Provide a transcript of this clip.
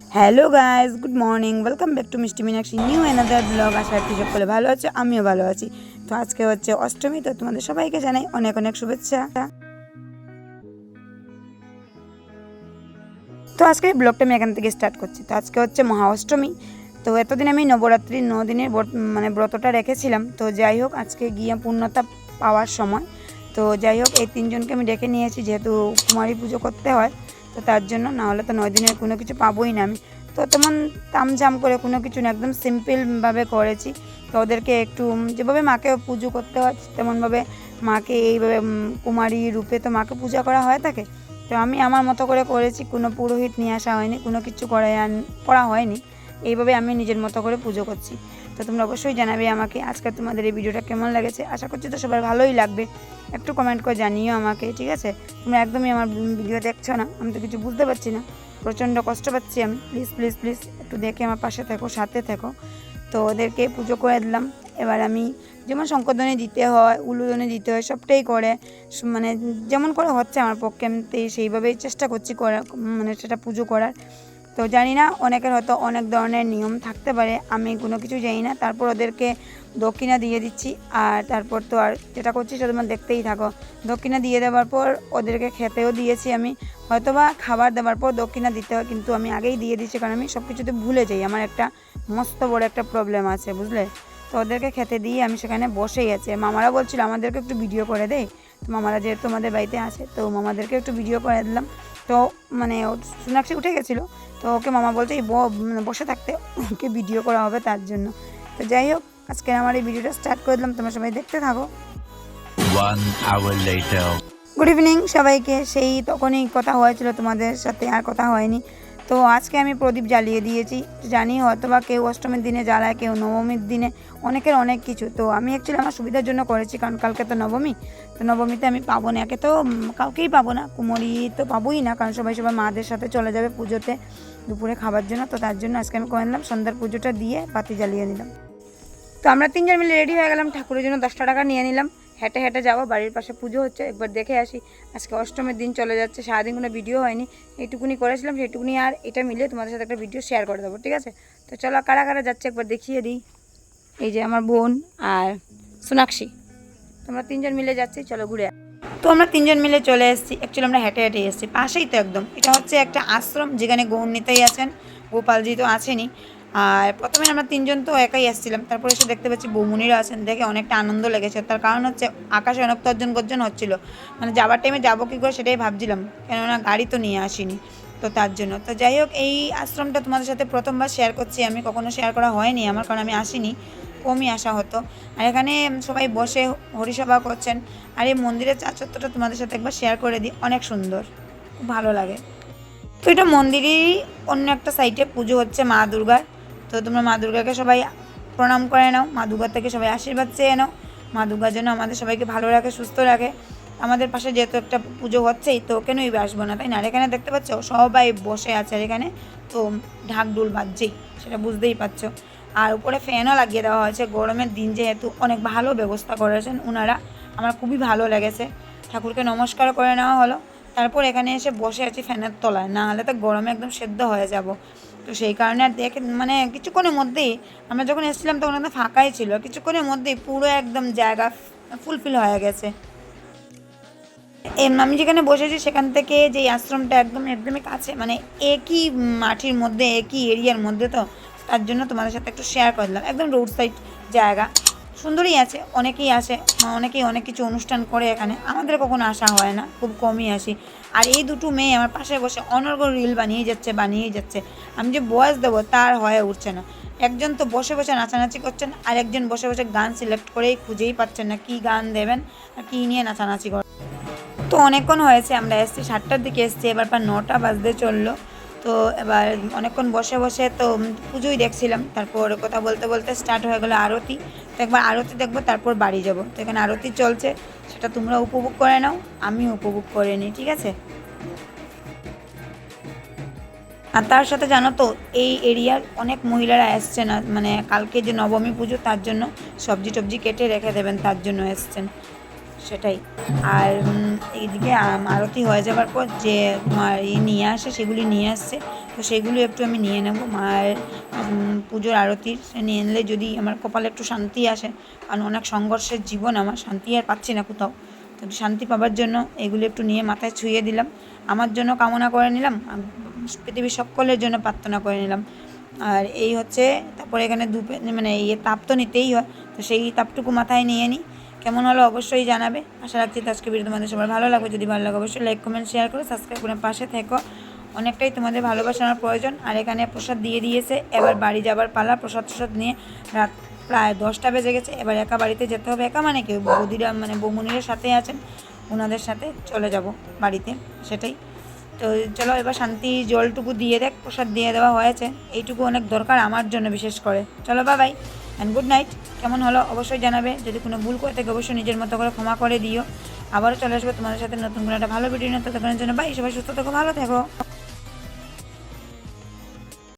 Hello guys, good morning, welcome back to মিষ্টি Meenakshi new another blog. আশা করি সকলে ভালো আছে, আমিও ভালো আছি। তো আজকে হচ্ছে অষ্টমী, তো তোমাদের সবাইকে জানাই অনেক অনেক শুভেচ্ছা। তো আজকে ব্লগটা আমি এখান থেকে স্টার্ট করছি। তো আজকে হচ্ছে মহা অষ্টমী। তো এতদিন আমি নবরাত্রির 9 দিনের ব্রতটা রেখেছিলাম। তো যাই হোক, আজকে গিয়ে পূর্ণতা পাওয়ার সময়। তো যাই হোক, এই তিনজনকে আমি ডেকে নিয়েছি, যেহেতু কুমারী পুজো করতে হয়। তো তার জন্য, না হলে তো 9 দিনের কোনো কিছু পাবোই না আমি। তো তেমন তামঝাম করে কোনো কিছু না, একদম সিম্পলভাবে করেছি। তো ওদেরকে একটু যেভাবে মাকে পুজো করতে হয় তেমনভাবে মাকে এইভাবে কুমারী রূপে তো মাকে পূজা করা হয়ে থাকে। তো আমি আমার মতো করে করেছি, কোনো পুরোহিত নিয়ে আসা হয়নি, কোনো কিছু করা হয়নি। এইভাবে আমি নিজের মতো করে পুজো করছি। তো তোমরা অবশ্যই জানাবে আমাকে আজকে তোমাদের এই ভিডিওটা কেমন লেগেছে। আশা করছি তো সবার ভালোই লাগবে। একটু কমেন্ট করে জানিও আমাকে, ঠিক আছে? তোমরা একদমই আমার ভিডিও দেখছো না, আমি তো কিছু বুঝতে পারছি না, প্রচণ্ড কষ্ট পাচ্ছি আমি। প্লিজ প্লিজ প্লিজ একটু দেখে আমার পাশে থেকো, সাথে থেকো। তো ওদেরকে পুজো করে দিলাম। এবার আমি যেমন শঙ্করধ্বনি দিতে হয়, উলুধ্বনি দিতে হয়, সবটাই করে মানে যেমন করে হচ্ছে আমার পক্ষে, আমি সেইভাবেই চেষ্টা করছি করার, মানে সেটা পুজো করার। তো জানি না, অনেকের হয়তো অনেক ধরনের নিয়ম থাকতে পারে, আমি কোনো কিছু জানি না। তারপর ওদেরকে দক্ষিণা দিয়ে দিচ্ছি। আর তারপর তো আর যেটা করছি সেটা তোমরা দেখতেই থাকো। দক্ষিণা দিয়ে দেওয়ার পর ওদেরকে খেতেও দিয়েছি আমি। হয়তোবা খাবার দেওয়ার পর দক্ষিণা দিতে হয়, কিন্তু আমি আগেই দিয়ে দিচ্ছি, কারণ আমি সব কিছুতে ভুলে যাই। আমার একটা মস্ত বড় একটা প্রবলেম আছে, বুঝলে? তো ওদেরকে খেতে দিয়ে আমি সেখানে বসেই আছি। মামারা বলছিল আমাদেরকে একটু ভিডিও করে দেয়। তো মামারা যেহেতু আমাদের বাড়িতে আছে, তো মামাদেরকে একটু ভিডিও করে দিলাম। তো মানে সোনাক্ষী উঠে গেছিলো, তো ওকে মামা বলছে এই বসে থাকতে, ওকে ভিডিও করা হবে তার জন্য। তো যাই হোক, আজকে আমার এই ভিডিওটা স্টার্ট করে দিলাম, তোমরা সবাই দেখতে থাকো। 1 hour later. গুড ইভিনিং সবাইকে। সেই তখনই কথা হয়েছিল তোমাদের সাথে, আর কথা হয়নি। তো আজকে আমি প্রদীপ জ্বালিয়ে দিয়েছি। জানি হয়তো বা কেউ অষ্টমীর দিনে জ্বালায়, কেউ নবমীর দিনে, অনেকের অনেক কিছু। তো আমি অ্যাকচুয়ালি আমার সুবিধার জন্য করেছি, কারণ কালকে তো নবমী। তো নবমীতে আমি পাবো না, একে তো কাউকেই পাবো না, কুমোরি তো পাবোই না, কারণ সবাই সবার মাদের সাথে চলে যাবে পুজোতে দুপুরে খাবার জন্য। তো তার জন্য আজকে আমি করে নিলাম, সন্ধ্যার পুজোটা দিয়ে বাতি জ্বালিয়ে নিলাম। তো আমরা তিনজন মিলে রেডি হয়ে গেলাম, ঠাকুরের জন্য 10টা টাকা নিয়ে নিলাম। হেঁটে হেঁটে যাবো, বাড়ির পাশে পুজো হচ্ছে, একবার দেখে আসি। আজকে অষ্টমীর দিন চলে যাচ্ছে, সারাদিন কোনো ভিডিও হয়নি, এইটুকুনি করেছিলাম, সেইটুকুনি। আর এটা মিলে তোমাদের সাথে একটা ভিডিও শেয়ার করে দেবো, ঠিক আছে? তো চলো, কারা কারা যাচ্ছে একবার দেখিয়ে দিই। এই যে আমার বোন আর সোনাক্ষী, তোমরা তিনজন মিলে যাচ্ছি, চলো ঘুরে। তো আমরা তিনজন মিলে চলে এসেছি। অ্যাকচুয়ালি আমরা হেঁটে হেঁটে এসেছি, পাশেই তো একদম। এটা হচ্ছে একটা আশ্রম, যেখানে গৌরনীতাই আছেন, গোপালজি তো আছেনই। আর প্রথমে আমরা তিনজন তো একাই এসেছিলাম, তারপরে এসে দেখতে পাচ্ছি বৌমুনিরা আছেন, দেখে অনেকটা আনন্দ লেগেছে। তার কারণ হচ্ছে আকাশে অনেক তর্জন গর্জন হচ্ছিলো, মানে যাওয়ার টাইমে যাবো কী করে সেটাই ভাবছিলাম, কেননা গাড়ি তো নিয়ে আসিনি। তো তার জন্য, তো যাই হোক, এই আশ্রমটা তোমাদের সাথে প্রথমবার শেয়ার করছি আমি, কখনো শেয়ার করা হয়নি আমার, কারণ আমি আসিনি, কমই আসা হতো। আর এখানে সবাই বসে হরিসভা করছেন। আর এই মন্দিরের চাচত্বটা তোমাদের সাথে একবার শেয়ার করে দিই, অনেক সুন্দর, খুব ভালো লাগে। তো এটা মন্দিরেরই অন্য একটা সাইডে পুজো হচ্ছে মা দুর্গার। তো তোমরা মা দুর্গাকে সবাই প্রণাম করে নাও, মা দুর্গার থেকে সবাই আশীর্বাদ চেয়ে নাও। মা দুর্গা যেন আমাদের সবাইকে ভালো রাখে, সুস্থ রাখে। আমাদের পাশে যেহেতু একটা পুজো হচ্ছেই, তো কেনই আসবো না, তাই না? আর এখানে দেখতে পাচ্ছ সবাই বসে আছে, আর এখানে তো ঢাক ডুল বাজছেই, সেটা বুঝতেই পারছো। আর উপরে ফ্যানও লাগিয়ে দেওয়া হয়েছে, গরমের দিন যেহেতু অনেক ভালো ব্যবস্থা করেছেন ওনারা, আমার খুবই ভালো লেগেছে। ঠাকুরকে নমস্কার করে নেওয়া হলো, তারপর এখানে এসে বসে আছি ফ্যানের তলায়, না হলে তো গরমে একদম সেদ্ধ হয়ে যাব। তো সেই কারণে আর দেখে, মানে কিছুক্ষণের মধ্যেই, আমরা যখন এসেছিলাম তখন একদম ফাঁকাই ছিল, কিছুক্ষণের মধ্যেই পুরো একদম জায়গা ফুলফিল হয়ে গেছে। আমি যেখানে বসেছি সেখান থেকে যে আশ্রমটা একদমই কাছে, মানে একই মাটির মধ্যে, একই এরিয়ার মধ্যে। তো তার জন্য তোমাদের সাথে একটু শেয়ার করলাম, একদম রোড সাইড জায়গা, সুন্দরই আছে। অনেকেই আসে, অনেকেই অনেক কিছু অনুষ্ঠান করে এখানে, আমাদের কখনো আসা হয় না, খুব কমই আসি। আর এই দুটো মেয়ে আমার পাশে বসে অনর্গল রিল বানিয়েই যাচ্ছে। আমি যে ভয়েস দেবো তার হয়ে উঠছে না। একজন তো বসে বসে নাচানাচি করছেন, আর একজন বসে বসে গান সিলেক্ট করেই খুঁজেই পাচ্ছেন না কী গান দেবেন আর কী নিয়ে নাচানাচি করেন। তো অনেকক্ষণ হয়েছে, আমরা এসেছি 7টার দিকে এসেছি, এবার প্রায় 9টা বাজতে চললো। তো এবার অনেকক্ষণ বসে বসে তো পুজোই দেখছিলাম, তারপর কথা বলতে বলতে স্টার্ট হয়ে গেলো আরতি। তো একবার আরতি দেখবো, তারপর বাড়ি যাব। তো এখানে আরতি চলছে, সেটা তোমরা উপভোগ করে নাও, আমিও উপভোগ করে নিই, ঠিক আছে? আর তার সাথে জানো তো, এই এরিয়ার অনেক মহিলারা এসছেন, মানে কালকে যে নবমী পুজো, তার জন্য সবজি টবজি কেটে রেখে দেবেন, তার জন্য এসছেন। সেটাই। আর এইদিকে আরতি হয়ে যাবার পর যে মার নিয়ে আসে সেগুলি নিয়ে আসছে, তো সেগুলো একটু আমি নিয়ে নেব। মায়ের পুজোর আরতির নিয়ে নিলে যদি আমার কপালে একটু শান্তি আসে, কারণ অনেক সংঘর্ষের জীবন আমার, শান্তি আর পাচ্ছি না কোথাও। তো শান্তি পাবার জন্য এগুলো একটু নিয়ে মাথায় ছুঁয়ে দিলাম, আমার জন্য কামনা করে নিলাম, পৃথিবীর সকলের জন্য প্রার্থনা করে নিলাম। আর এই হচ্ছে, তারপরে এখানে মানে তাপ তো নিতেই হয়, তো সেই তাপটুকু মাথায় নিয়ে নিই। কেমন হলো অবশ্যই জানাবে। আশা রাখছি আজকে ভিডিও তোমাদের সবার ভালো লাগবে। যদি ভালো লাগে অবশ্যই লাইক কমেন্ট শেয়ার করে সাবস্ক্রাইব করে পাশে থেকো। অনেকটাই তোমাদের ভালোবাসার প্রয়োজন। আর এখানে প্রসাদ দিয়ে দিয়েছে, এবার বাড়ি যাবার পালা। প্রসাদ নিয়ে রাত প্রায় 10টা বেজে গেছে। এবার একা বাড়িতে যেতে হবে। একা মানে কেউ বৌদিরা মানে বৌমনিরা সাথে আছেন, ওনাদের সাথে চলে যাব বাড়িতে, সেটাই। তো চলো এবার শান্তি জলটুকু দিয়ে দেখ, প্রসাদ দিয়ে দেওয়া হয়েছে, এইটুকু অনেক দরকার আমার জন্য বিশেষ করে। চলো বাই অ্যান্ড গুড নাইট। কেমন হলো অবশ্যই জানাবে। যদি কোনো ভুল করে থাকে অবশ্যই নিজের মতো করে ক্ষমা করে দিও। আবারও চলে আসবো তোমাদের সাথে নতুন কোনো একটা ভালো ভিডিও নিয়ে। ততক্ষণের জন্য বাই, সবাই সুস্থ থেকো, ভালো থেকো।